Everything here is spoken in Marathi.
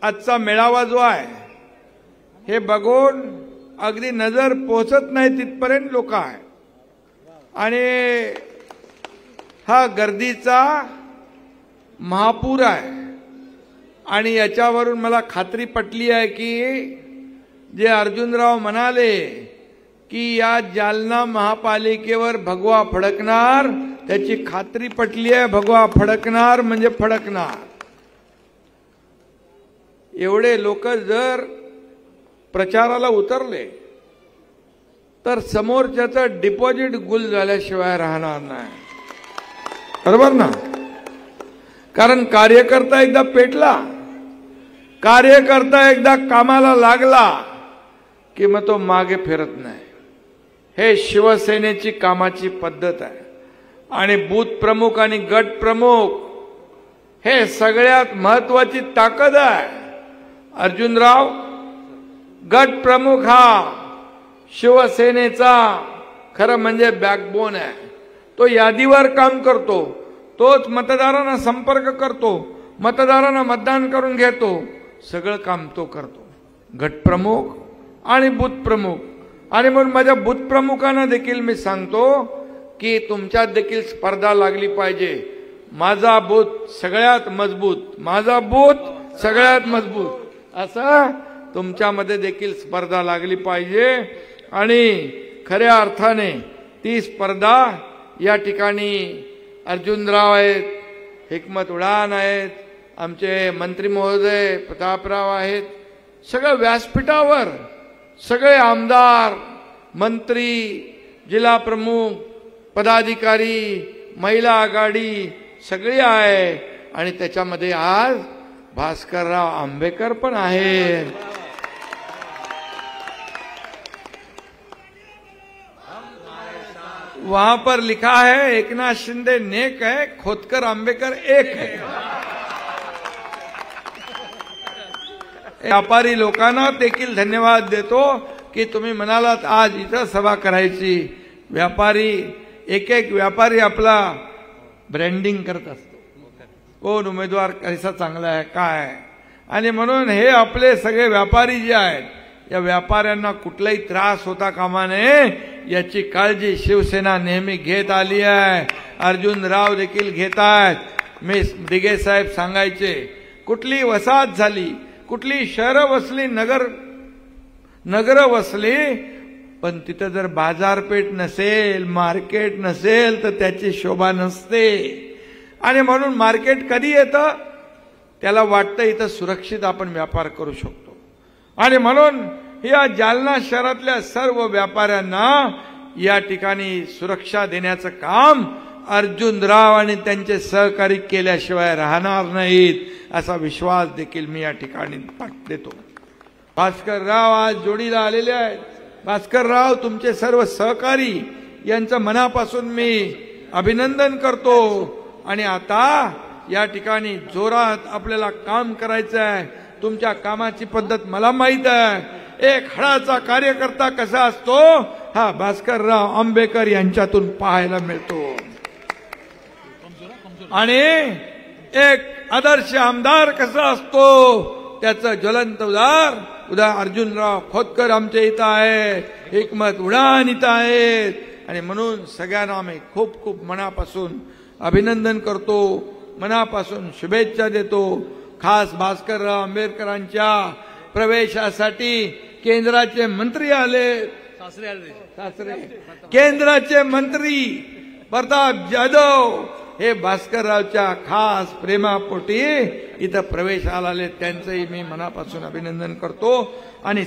आजचा मेळावा जो आहे हे बघून अगदी नजर पोहोचत नाही तिथपर्यंत लोक आहे आणि हा गर्दीचा महापूर आहे आणि याच्यावरून मला खात्री पटली आहे की जे अर्जुनराव म्हणाले की या जालना महापालिकेवर भगवा फडकणार त्याची खात्री पटली आहे। भगवा फडकणार म्हणजे फडकणार। एवढे लोक जर प्रचाराला उतरले तर समोरच्याचं डिपॉझिट गुल झाल्याशिवाय राहणार नाही, बरोबर ना? कारण कार्यकर्ता एकदा पेटला, कार्यकर्ता एकदा कामाला लागला की मग तो मागे फिरत नाही। हे शिवसेनेची कामाची पद्धत आहे आणि बूथ प्रमुख आणि गट प्रमुख हे सगळ्यात महत्त्वाची ताकद आहे। अर्जुनराव गट प्रमुख हा शिवसेनेचा खरं म्हणजे बॅकबोन आहे। तो यादीवर काम करतो, तोच मतदारांना संपर्क करतो, मतदारांना मतदान करून घेतो, सगळं काम तो करतो, गट प्रमुख आणि बूथ प्रमुख। आणि म्हणून माझ्या बूथ प्रमुखांना देखील मी सांगतो की तुमच्यात देखील स्पर्धा लागली पाहिजे। माझा बूथ सगळ्यात मजबूत, माझा बूथ सगळ्यात मजबूत, असं तुमच्यामध्ये देखील स्पर्धा लागली पाहिजे। आणि खऱ्या अर्थाने ती स्पर्धा या ठिकाणी अर्जुनराव आहेत, हिकमत उडान आहेत, आमचे मंत्री महोदय प्रतापराव आहेत, सगळं व्यासपीठावर सगळे आमदार, मंत्री, जिल्हा प्रमुख, पदाधिकारी, महिला आघाडी सगळी आहे आणि त्याच्यामध्ये आज भास्करराव आंबेकर पण आहेत। वहां पर लिखा है एकनाथ शिंदे नेक है, खोतकर आंबेकर एक है। व्यापारी लोकांना देखील धन्यवाद देतो की तुम्ही म्हणालात आज इथं सभा करायची। व्यापारी एक एक व्यापारी आपला ब्रँडिंग करत असतो, कोण उमेदवार कसा चांगला आहे काय, आणि म्हणून हे आपले सगळे व्यापारी जे आहेत या व्यापाऱ्यांना कुठलाही त्रास होता कामा नये याची काळजी शिवसेना नेहमी घेत आली आहे। अर्जुनराव देखील घेत आहेत। मी दिघे साहेब सांगायचे कुठली वसाहत झाली, कुठली शहरं वसली, नगर वसली, पण तिथं जर बाजारपेठ नसेल, मार्केट नसेल तर त्याची शोभा नसते। आणि म्हणून मार्केट कधी येतं, त्याला वाटतं इथं सुरक्षित आपण व्यापार करू शकतो। आणि म्हणून या जालना शहरातल्या सर्व व्यापाऱ्यांना या ठिकाणी सुरक्षा देण्याचं काम अर्जुनराव आणि त्यांचे सहकारी केल्याशिवाय राहणार नाहीत असा विश्वास देखील मी या ठिकाणी देतो। भास्करराव आज जोडीला आलेले आहेत। भास्करराव तुमचे सर्व सहकारी यांचं मनापासून मी अभिनंदन करतो आणि आता या ठिकाणी जोरात आपल्याला काम करायचं आहे। तुमच्या कामाची पद्धत मला माहित आहे। एक हळाचा कार्यकर्ता कसा असतो हा भास्करराव आंबेकर यांच्यातून पाहायला मिळतो आणि एक आदर्श आमदार कसा असतो त्याचं ज्वलंत उदाहरण अर्जुनराव खोतकर आमच्या इथं आहे, हिकमत उडान इथं आहेत। आणि म्हणून सगळ्यांना मी खूप खूप मनापासून अभिनंदन करतो, मनापासून शुभेच्छा देतो। खास भास्करराव आंबेडकरांच्या प्रवेशासाठी केंद्राचे मंत्री आले, सासरे केंद्राचे मंत्री प्रताप जाधव हे भास्कररावच्या खास प्रेमापोटी इथं प्रवेशाला आले, त्यांचंही मी मनापासून अभिनंदन करतो। आणि